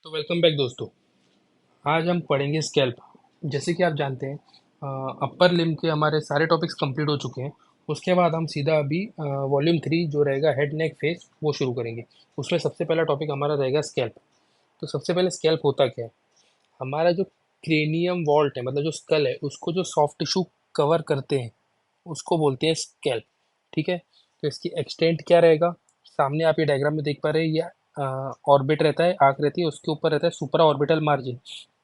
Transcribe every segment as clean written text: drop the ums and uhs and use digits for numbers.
तो welcome back दोस्तों। आज हम पढ़ेंगे स्कैल्प। जैसे कि आप जानते हैं, अपर लिम्ब के हमारे सारे टॉपिक्स कंप्लीट हो चुके हैं। उसके बाद हम सीधा अभी वॉल्यूम 3 जो रहेगा हेड नेक फेस वो शुरू करेंगे। उसमें सबसे पहला टॉपिक हमारा रहेगा स्कैल्प। तो सबसे पहले स्कैल्प होता क्या है? हमारा जो क्रेनियम वॉल्ट है, मतलब जो स्कल है, उसको जो सॉफ्ट टिश्यू कवर करते हैं उसको बोलते हैं स्कैल्प। ठीक है। तो इसकी एक्सटेंट क्या रहेगा? सामने आप ये डायग्राम में देख पा रहे हैं, ये ऑर्बिट रहता है, आर्क रहती है, उसके ऊपर रहता है सुपरा ऑर्बिटल मार्जिन।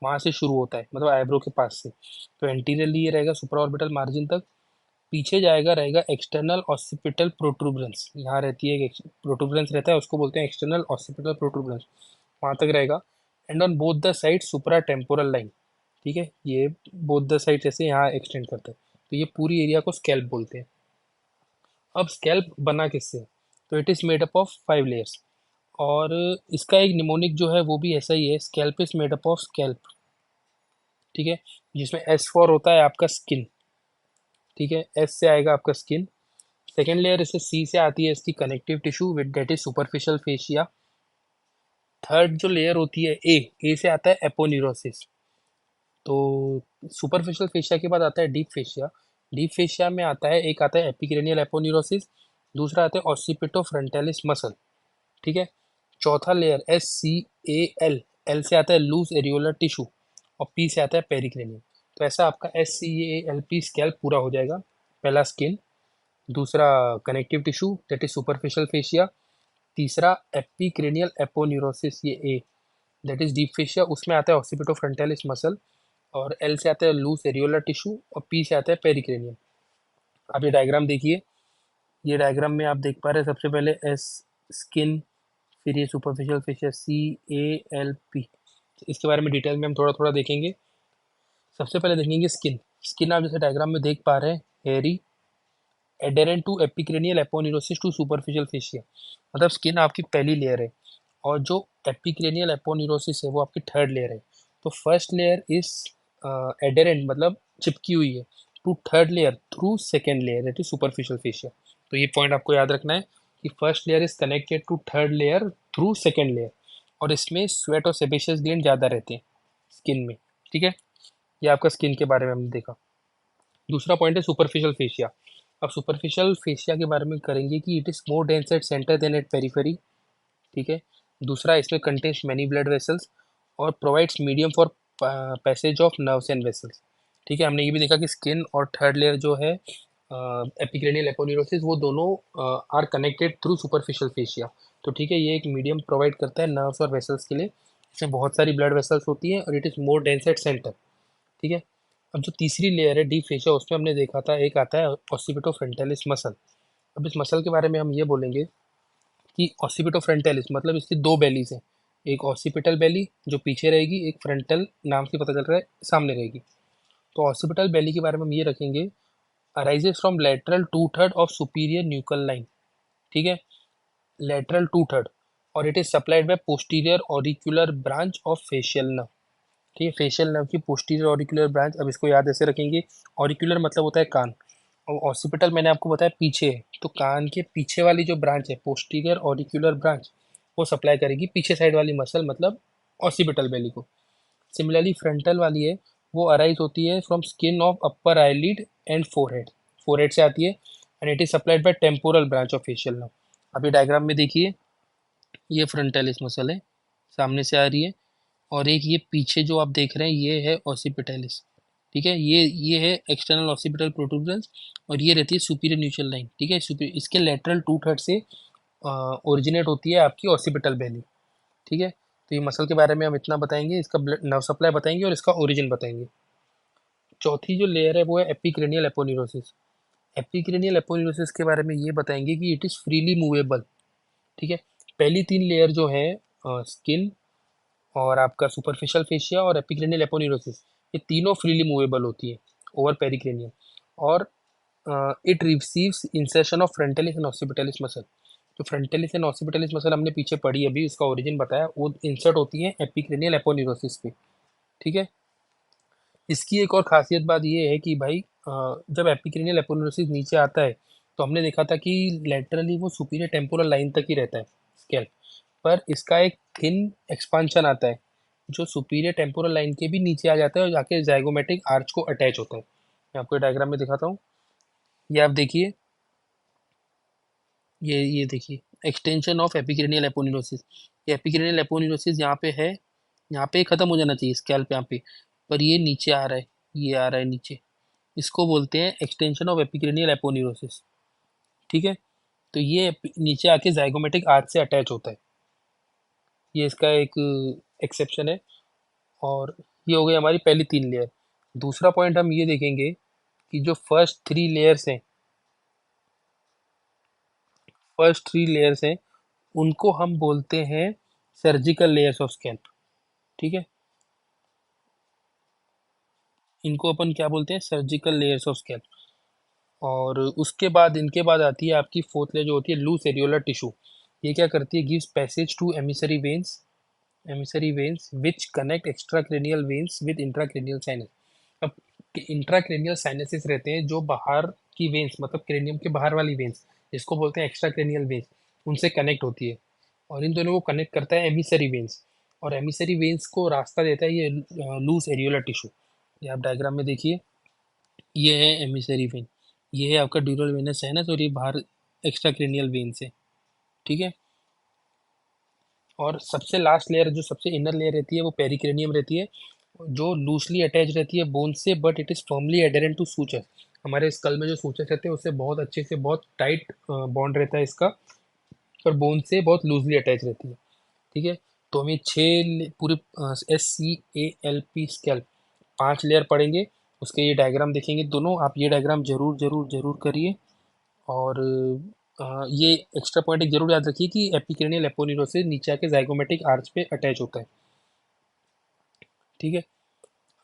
वहाँ से शुरू होता है, मतलब आईब्रो के पास से। तो एंटीरियरली ये रहेगा सुपरा ऑर्बिटल मार्जिन तक। पीछे जाएगा रहेगा एक्सटर्नल ऑसिपिटल प्रोट्रूबरेंस, यहाँ रहती है एक प्रोट्रूबरेंस रहता है, उसको बोलते हैं एक्सटर्नल ऑसिपिटल प्रोट्रूबरेंस। वहाँ तक रहेगा। And on both the side supra temporal line. ठीक है, ये बोथ द साइड ऐसे यहाँ एक्सटेंड करता है। तो ये पूरी एरिया को स्कैल्प बोलते हैं। अब स्कैल्प बना किससे? तो it is made up of 5 layers. और इसका एक निमोनिक जो है वो भी ऐसा ही है, scalp is made up of scalp. ठीक है। जिसमें एस फॉर होता है आपका स्किन। ठीक है, एस से आएगा आपका स्किन। सेकेंड लेयर इसे सी से आती है, इसकी connective tissue with that is superficial fascia. Third जो लेयर होती है ए से आता है एपोन्यूरोसिस। तो सुपरफिशियल फेशिया के बाद आता है डीप फेशिया। डीप फेशिया में आता है, एक आता है एपिक्रेनियल एपोन्यूरोसिस, दूसरा आता है ऑसिपिटो फ्रंटालिस मसल। ठीक है। चौथा layer S C A L, L से आता है लूज एरियोलर टिश्यू, और पी से आता है पेरिक्रेनियम। तो ऐसा आपका S C A L P scalp पूरा हो जाएगा। पहला स्किन, दूसरा connective tissue that is superficial fascia, तीसरा एपिक्रेनियल एपोन्यूरोसिस ये A that is deep fascia, उसमें आता है ऑसिपिटो फ्रंटालिस मसल, और एल से आता है लूज एरियोलर टिश्यू, और पी से आता है पेरिक्रेनियम। आप ये डायग्राम देखिए। ये डायग्राम में आप देख पा रहे हैं, सबसे पहले एस स्किन, फिर ये superficial fascia C A L P. इसके बारे में डिटेल में हम थोड़ा थोड़ा देखेंगे। सबसे पहले देखेंगे स्किन। स्किन आप जैसे डायग्राम में देख पा रहे हैं, hairy, adherent to epicranial aponeurosis to superficial fascia. मतलब स्किन आपकी पहली लेयर है, और जो एपिक्रेनियल एपोन्यूरोसिस है वो आपकी थर्ड लेयर है। तो फर्स्ट लेयर इज एडेरेंट, मतलब चिपकी हुई है, to third layer through second layer that is superficial fascia. तो ये पॉइंट आपको याद रखना है कि first layer is connected to third layer through second layer, और इसमें स्वेट और सेबेशियस ग्लैंड ज़्यादा रहते हैं स्किन में। ठीक है, ये आपका स्किन के बारे में हमने देखा। दूसरा पॉइंट है सुपरफिशियल फेशिया। अब सुपरफिशियल फेशिया के बारे में करेंगे कि it is more dense at centre than at periphery. ठीक है। दूसरा, इसमें कंटेन्स मैनी ब्लड वेसल्स, और provides medium for passage of nerves and vessels. ठीक है, हमने ये भी देखा कि स्किन और थर्ड लेयर जो है एपिक्रेनियल एपोन्यूरोसिस, वो दोनों are connected through superficial fascia. तो ठीक है, ये एक मीडियम प्रोवाइड करता है नर्व्स और वेसल्स के लिए। इसमें बहुत सारी ब्लड वेसल्स होती हैं, और it is more dense at centre. ठीक है। अब जो तीसरी लेयर है डीप फेशिया, उसमें हमने देखा था एक आता है ऑसिपिटो फ्रंटालिस मसल। अब इस मसल के बारे में हम ये बोलेंगे कि ऑसिपिटो फ्रंटालिस मतलब इसकी दो बेलीज हैं। एक ऑसिपिटल बेली जो पीछे रहेगी, एक फ्रंटल, नाम से पता चल रहा है सामने रहेगी। तो ऑसिपिटल बेली के बारे में हम ये रखेंगे, arises from lateral two third of superior nuchal line. ठीक है, लेटरल टू थर्ड, और it is supplied by posterior auricular branch of facial nerve. ठीक है, फेशियल नर्व की पोस्टीरियर ऑरिक्यूलर ब्रांच। अब इसको याद ऐसे रखेंगे, ऑरिक्यूलर मतलब होता है कान, और ऑसिपिटल मैंने आपको बताया पीछे है, तो कान के पीछे वाली जो ब्रांच है पोस्टीरियर ऑरिक्यूलर ब्रांच, वो सप्लाई करेगी पीछे साइड वाली मसल, मतलब ऑसिपिटल बेली को। सिमिलरली फ्रंटल वाली है, वो अराइज होती है from skin of upper eyelid and forehead. Forehead से आती है, and it is supplied bye temporal branch of facial nerve. अभी डायग्राम में देखिए, ये फ्रंटालिस मसल है, सामने से आ रही है, और एक ये पीछे जो आप देख रहे हैं ये है ऑसिपिटैलिस। ठीक है, ये है एक्सटर्नल ऑसिपिटल प्रोटूबरेंस, और ये रहती है सुपीरियर न्यूट्रल लाइन। ठीक है, इसके लेटरल टू थर्ड से ओरिजिनेट होती है आपकी ऑसिपिटल बेली। ठीक है, तो ये मसल के बारे में हम इतना बताएंगे, इसका ब्लड नर्व सप्लाई बताएंगे, और इसका ओरिजिन बताएंगे। चौथी जो लेयर है वो है एपिक्रेनियल एपोन्यूरोसिस। एपिक्रेनियल एपोन्यूरोसिस के बारे में ये बताएंगे कि इट इज़ फ्रीली मूवेबल। ठीक है, पहली तीन लेयर जो है स्किन, और आपका सुपरफिशियल फेशिया, और एपिक्रेनियल एपोन्यूरोसिस, ये तीनों फ्रीली मूवेबल होती है ओवर पेरिक्रेनियम। और it receives insertion of frontalis and occipitalis muscle. जो फ्रंटालिस एंड ऑसिपिटलिस मसल हमने पीछे पढ़ी, अभी उसका ओरिजिन बताया, वो इंसर्ट होती है एपिक्रेनियल एपोन्यूरोसिस पे। ठीक है, इसकी एक और खासियत बात ये है कि भाई जब एपिक्रेनियल एपोन्यूरोसिस नीचे आता है, तो हमने देखा था कि लेटरली वो सुपीरियर टेम्पोरल लाइन तक ही रहता है स्केल, पर इसका एक थिन एक्सपांशन आता है, जो सुपीरियर टेम्पोरल लाइन के भी नीचे आ जाता है और जाके जाइगोमेटिक आर्च को अटैच होता है। मैं आपको डायग्राम में दिखाता हूँ। ये आप देखिए, ये देखिए, एक्सटेंशन ऑफ एपिक्रेनियल एपोन्यूरोसिस। ये एपिक्रेनियल एपोन्यूरोसिस यहाँ पे है, यहाँ पे खत्म हो जाना चाहिए स्कैल्प यहाँ पे, पर ये नीचे आ रहा है, ये आ रहा है नीचे। इसको बोलते हैं एक्सटेंशन ऑफ एपिक्रेनियल एपोन्यूरोसिस। ठीक है, तो ये नीचे आके जाइगोमेटिक आर्च से अटैच होता है। ये इसका एक एक्सेप्शन है। और ये हो गई हमारी पहली 3 लेयर। दूसरा पॉइंट हम ये देखेंगे कि जो फर्स्ट 3 लेयर्स हैं उनको हम बोलते हैं सर्जिकल लेयर्स ऑफ स्कैल्प। ठीक है, इनको अपन क्या बोलते हैं, सर्जिकल लेयर्स ऑफ स्कैल्प। और उसके बाद इनके बाद आती है आपकी फोर्थ लेयर जो होती है लूस एरियोलर टिश्यू। ये क्या करती है, gives passage to emissary veins which connect extracranial veins with intracranial sinus. अब इंट्राक्रेनियल साइनसेस रहते हैं जो बाहर की वेन्स, मतलब क्रेनियम के बाहर वाली वेन्स जिसको बोलते हैं एक्स्ट्राक्रेनियल वेन्स, उनसे कनेक्ट होती है। और इन दोनों को कनेक्ट करता है एमिसरी वेन्स, और एमिसरी वेन्स को रास्ता देता है ये लूस एरियोलर टिश्यू। ये आप डायग्राम में देखिए, ये है एमिसरी वेन, ये है आपका ड्यूरल वेनस साइनस, और ये बाहर एक्स्ट्राक्रेनियल वेन्स है। ठीक है, और सबसे लास्ट लेयर, जो सबसे इनर लेयर रहती है, वो पेरिक्रेनियम रहती है, जो लूजली अटैच रहती है बोन से, but it is firmly adherent to suture. हमारे स्कल में जो सूचर रहते हैं उससे बहुत अच्छे से, बहुत टाइट बॉन्ड रहता है इसका, पर बोन से बहुत लूजली अटैच रहती है। ठीक है, तो हम ये पूरे SCALP स्कैल्प 5 लेयर पढ़ेंगे, उसके ये डायग्राम देखेंगे दोनों। आप ये डायग्राम जरूर जरूर जरूर करिए। और ये एक्स्ट्रा पॉइंट एक जरूर याद रखिए कि एपिक्रेनियल एपोन्यूरोसिस नीचे आके जाइगोमेटिक आर्च पे अटैच होता है। ठीक है,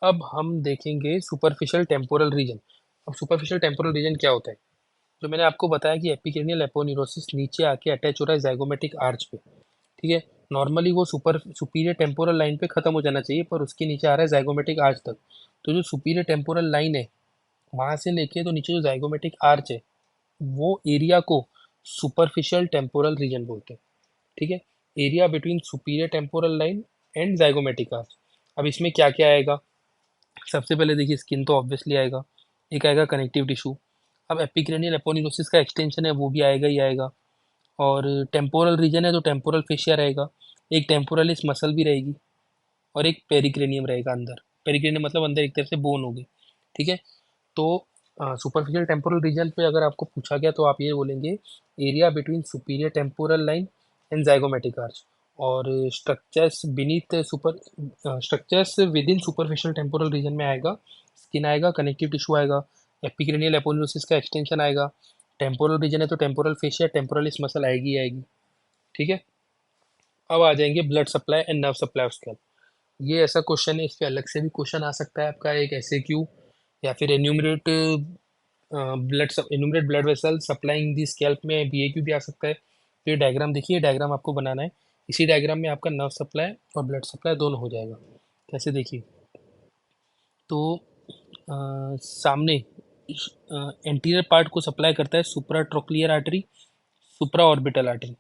अब हम देखेंगे सुपरफिशियल टेम्पोरल रीजन। अब सुपरफिशियल टेम्पोरल रीजन क्या होता है, जो मैंने आपको बताया कि एपिक्रेनियल एपोन्यूरोसिस नीचे आके अटैच हो रहा है जाइगोमेटिक आर्च पे। ठीक है, नॉर्मली वो सुपीरियर टेम्पोरल लाइन पे खत्म हो जाना चाहिए, पर उसके नीचे आ रहा है जाइगोमेटिक आर्च तक। तो जो सुपीरियर टेम्पोरल लाइन है वहां से लेके तो नीचे जो जाइगोमेटिक आर्च है, वो एरिया को सुपरफिशियल टेम्पोरल रीजन बोलते हैं। ठीक है, area between superior temporal line and zygomatic arch. अब इसमें क्या क्या आएगा, सबसे पहले देखिए स्किन तो ऑब्वियसली आएगा, एक आएगा कनेक्टिव टिश्यू। अब एपिक्रेनियल एपोन्यूरोसिस का एक्सटेंशन है वो भी आएगा ही आएगा। और टेम्पोरल रीजन है तो टेम्पोरल फेशिया रहेगा, एक टेम्पोरलिस मसल भी रहेगी, और एक पेरिक्रेनियम रहेगा अंदर। पेरिक्रेनियम मतलब अंदर एक तरफ से बोन होगी। ठीक है, तो सुपरफिशियल टेम्पोरल रीजन पे अगर आपको पूछा गया तो आप ये बोलेंगे area between superior temporal line and zygomatic arch. और structures within superficial temporal region में आएगा, स्किन आएगा, कनेक्टिव टिश्यू आएगा, एपिक्रेनियल एपोन्यूरोसिस का एक्सटेंशन आएगा, टेम्पोरल रीजन है तो टेम्पोरल फेशिया, टेम्पोरलिस मसल आएगी ही आएगी। ठीक है, अब आ जाएंगे blood supply and nerve supply of scalp. ये ऐसा क्वेश्चन है, इस पे अलग से भी क्वेश्चन आ सकता है आपका, एक SAQ, या फिर एन्यूमरेट ब्लड वेसल सप्लाइंग दी स्कैल्प में BAQ भी आ सकता है। तो ये डायग्राम देखिए, डायग्राम आपको बनाना है। इसी डायग्राम में आपका नर्व सप्लाई और ब्लड सप्लाई दोनों हो जाएगा। कैसे देखिए, तो सामने एंटीरियर पार्ट को सप्लाई करता है सुप्रा ट्रोक्लियर आर्टरी, सुप्रा ऑर्बिटल आर्टरी।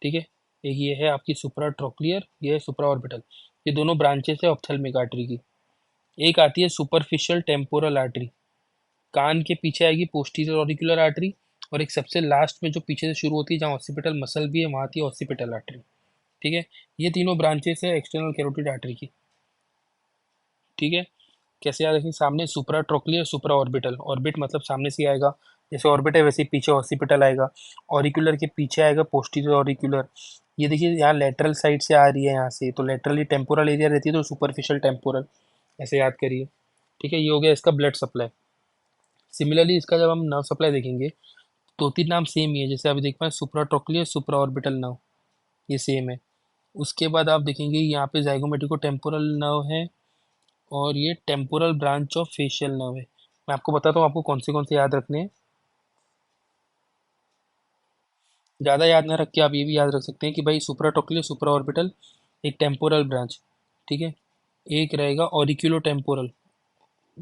ठीक है, एक ये है आपकी सुप्रा ट्रोक्लियर, ये है सुप्रा ऑर्बिटल। ये दोनों ब्रांचेस है ऑप्थेल्मिक आर्टरी की। एक आती है सुपरफिशियल टेम्पोरल आर्टरी, कान के पीछे आएगी पोस्टीरियर ऑरिकुलर आर्टरी। और एक सबसे लास्ट में जो पीछे से शुरू होती है जहाँ ऑसिपिटल मसल भी है, वहाँ आती है ऑसिपिटल आर्टरी। ठीक है, ये तीनों ब्रांचेस है एक्सटर्नल कैरोटिड आर्टरी की। ठीक है, कैसे याद रखें, सामने सुप्रा ट्रोक्लियर, सुप्रा ऑर्बिटल, ऑर्बिट मतलब सामने से आएगा, जैसे ऑर्बिट है वैसे ही पीछे ऑसिपिटल आएगा। ऑरिकुलर के पीछे आएगा पोस्टीरियर ऑरिकुलर। ये देखिए यहाँ लेटरल साइड से आ रही है, यहाँ से तो लेटरली टेम्पोरल एरिया रहती है, तो सुपरफिशियल टेम्पोरल, ऐसे याद करिए। ठीक है, ये हो गया इसका ब्लड सप्लाई। सिमिलरली इसका जब हम नर्व सप्लाई देखेंगे, दो तीन नाम सेम ही है, जैसे अभी देख पाए सुप्रा ट्रोक्लियर, सुप्रा ऑर्बिटल नर्व, ये सेम है। उसके बाद आप देखेंगे यहाँ पे जाइगोमेटिको टेम्पोरल नर्व है, और ये temporal branch of facial nerve है। मैं आपको बताता हूँ आपको कौन से याद रखने हैं। ज़्यादा याद ना रख के आप ये भी याद रख सकते हैं कि भाई सुप्रा ट्रोक्लियर, सुप्रा ऑर्बिटल, एक टेम्पोरल ब्रांच। ठीक है, एक रहेगा ऑरिक्यूलो टेम्पोरल,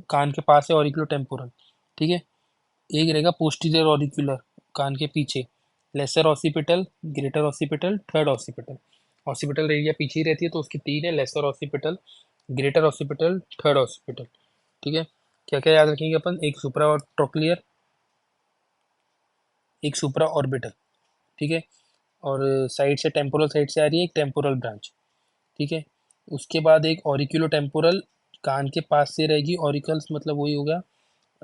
कान के पास है ऑरिक्यूलो टेम्पोरल। ठीक है, एक रहेगा पोस्टीरियर ऑरिक्यूलर, कान के पीछे, lesser occipital, greater occipital, third occipital. Occipital area पीछे ही रहती है, तो उसकी तीन है, lesser occipital, greater occipital, third occipital. ठीक है, क्या क्या याद रखेंगे अपन, एक सुप्रा और ट्रोक्लियर, एक सुप्रा ऑर्बिटल। ठीक है, और साइड से टेम्पोरल साइड से आ रही है एक टेम्पोरल ब्रांच। ठीक है, उसके बाद एक ऑरिक्यूलो टेम्पोरल कान के पास से रहेगी, ऑरिकल्स मतलब वही हो गया,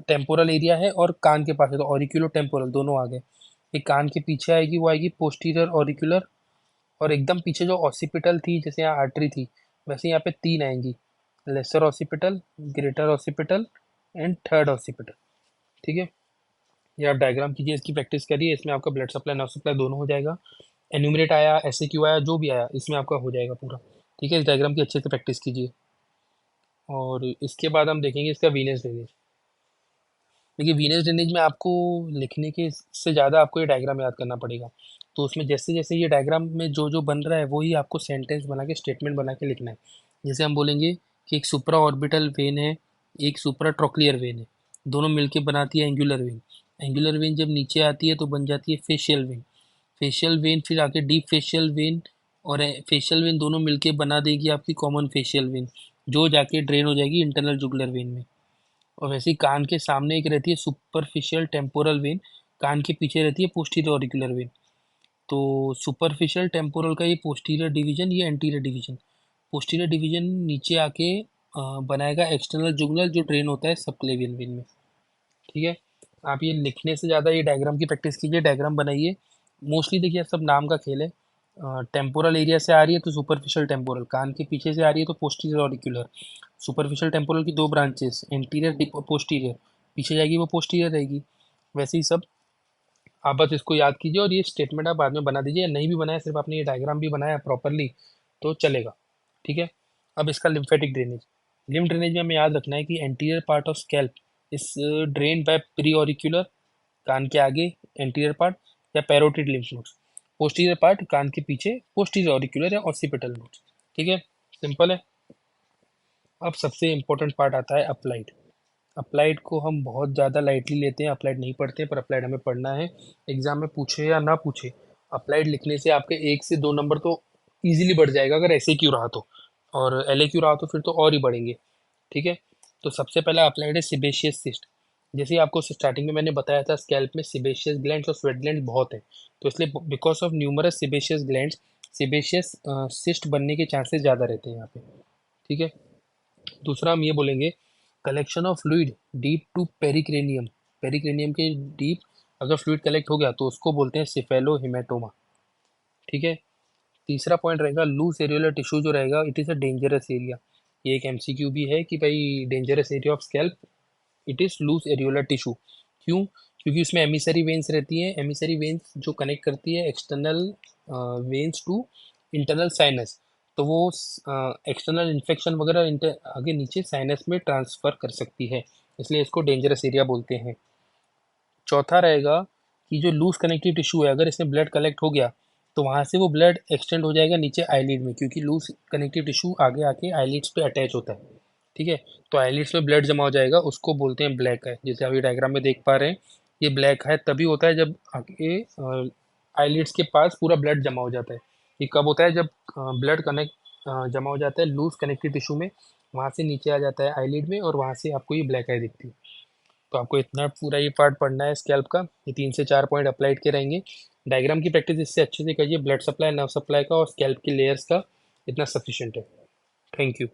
टेम्पोरल एरिया है और कान के पास है, तो ऑरिक्यूलो टेम्पोरल दोनों आ गए। एक कान के पीछे आएगी, वो आएगी पोस्टीरियर ऑरिक्यूलर, और एकदम पीछे जो ऑसिपिटल थी, जैसे यहाँ आर्टरी थी, वैसे यहाँ पे तीन आएंगी, lesser occipital, greater occipital and third occipital. ठीक है, ये आप डायग्राम कीजिए, इसकी प्रैक्टिस करिए, इसमें आपका ब्लड सप्लाई नर्व सप्लाई दोनों हो जाएगा। एन्यूमरेट आया, ऐसे क्यू आया, जो भी आया इसमें आपका हो जाएगा पूरा। ठीक है, इस डायग्राम की अच्छे से प्रैक्टिस कीजिए। और इसके बाद हम देखेंगे इसका वीनस ड्रेनेज। देखिए, वीनस ड्रेनेज में आपको लिखने के से ज़्यादा आपको ये डायग्राम याद करना पड़ेगा। तो उसमें जैसे जैसे ये डायग्राम में जो जो बन रहा है, वही आपको सेंटेंस बना के, स्टेटमेंट बना के लिखना है। जैसे हम बोलेंगे कि एक सुप्रा ऑर्बिटल वेन है, एक सुप्रा ट्रोक्लियर वेन है, दोनों मिलके बनाती है एंगुलर वेन। एंगुलर वेन जब नीचे आती है तो बन जाती है फेशियल वेन। फेशियल वेन फिर आके डीप फेशियल वेन, और फेशियल वेन दोनों मिलके बना देगी आपकी कॉमन फेशियल वेन, जो जाके ड्रेन हो जाएगी इंटरनल जुगुलर वेन में। और वैसे ही कान के सामने एक रहती है सुपरफिशियल टेम्पोरल वेन, कान के पीछे रहती है पोस्टीरियर ऑरिकुलर वेन। तो सुपरफिशियल टेम्पोरल का ये पोस्टीरियर डिवीजन, ये एंटीरियर डिवीजन। पोस्टीरियर डिवीजन नीचे आके बनाएगा एक्सटर्नल जुगुलर, जो ड्रेन होता है सबक्लेवियन वेन में। ठीक है, आप ये लिखने से ज़्यादा ये डायग्राम की प्रैक्टिस कीजिए, डायग्राम बनाइए। मोस्टली देखिए सब नाम का खेल है। टेम्पोरल एरिया से आ रही है तो सुपरफिशियल टेम्पोरल, कान के पीछे से आ रही है तो पोस्टीरियर ऑरिकुलर। सुपरफिशियल टेम्पोरल की दो ब्रांचेस, एंटीरियर पोस्टीरियर, पीछे जाएगी वो पोस्टीरियर रहेगी। वैसे ही सब आप बस इसको याद कीजिए, और ये स्टेटमेंट आप बाद में बना दीजिए, या नहीं भी बनाया, सिर्फ आपने ये डायग्राम भी बनाया प्रॉपरली तो चलेगा। ठीक है, अब इसका लिम्फेटिक ड्रेनेज। लिम्फ ड्रेनेज में हमें याद रखना है कि anterior part of scalp is drain by preauricular, कान के आगे एंटीरियर पार्ट, या parotid lymph nodes. Posterior part कान के पीछे पोस्टीरियर ऑरिक्यूलर या ऑसिपिटल नोड्स। ठीक है, सिंपल है। अब सबसे इम्पोर्टेंट पार्ट आता है अप्लाइड। अप्लाइड को हम बहुत ज़्यादा लाइटली लेते हैं, अप्लाइड नहीं पढ़ते हैं, पर अप्लाइड हमें पढ़ना है। एग्जाम में पूछे या ना पूछे, अप्लाइड लिखने से आपके 1 से 2 नंबर तो इजीली बढ़ जाएगा, अगर ऐसे क्यों रहा तो। और एल क्यू रहा तो फिर तो और ही बढ़ेंगे। ठीक है, तो सबसे पहला अप्लाइड है सिबेशियस सिस्ट। जैसे ही आपको स्टार्टिंग में मैंने बताया था, स्कैल्प में सिबेशियस ग्लैंड्स और स्वेट ग्लैंड्स बहुत हैं, तो इसलिए because of numerous sebaceous glands, sebaceous cyst बनने के चांसेस ज़्यादा रहते हैं यहाँ पे। ठीक है, दूसरा हम ये बोलेंगे, collection of fluid deep to pericranium. Pericranium के डीप अगर फ्लूइड कलेक्ट हो गया तो उसको बोलते हैं सिफेलो हिमेटोमा। ठीक है, तीसरा पॉइंट रहेगा लूज एरियोलर टिश्यू, जो रहेगा it is a dangerous area. ये एक एमसीक्यू भी है कि भाई dangerous area of scalp, it is loose areolar tissue. क्यों? क्योंकि उसमें एमिसरी वेन्स रहती हैं, एमिसरी वेन्स जो कनेक्ट करती है external veins to internal sinus, तो वो एक्सटर्नल इन्फेक्शन वगैरह आगे नीचे साइनस में ट्रांसफ़र कर सकती है, इसलिए इसको डेंजरस एरिया बोलते हैं। चौथा रहेगा कि जो लूज कनेक्टिव टिश्यू है, अगर इसमें ब्लड कलेक्ट हो गया तो वहाँ से वो ब्लड एक्सटेंड हो जाएगा नीचे आईलिड में, क्योंकि लूज कनेक्टिव टिश्यू आगे आके आईलिड्स पे अटैच होता है। ठीक है, तो आईलिड्स में ब्लड जमा हो जाएगा, उसको बोलते हैं ब्लैक आई। जैसे आप ये डायग्राम में देख पा रहे हैं, ये ब्लैक आई तभी होता है जब आगे आईलिड्स के पास पूरा ब्लड जमा हो जाता है। ये कब होता है? जब ब्लड कनेक्ट जमा हो जाता है लूज कनेक्टिव टिश्यू में, वहाँ से नीचे आ जाता है आईलिड में, और वहाँ से आपको ये ब्लैक आई दिखती है। तो आपको इतना पूरा ये पार्ट पढ़ना है स्कैल्प का, ये 3 से 4 पॉइंट अप्लाइड के रहेंगे। डायग्राम की प्रैक्टिस इससे अच्छे से करिए, ब्लड सप्लाई, नर्व सप्लाई का और स्कैल्प की लेयर्स का, इतना सफिशिएंट है। Thank you.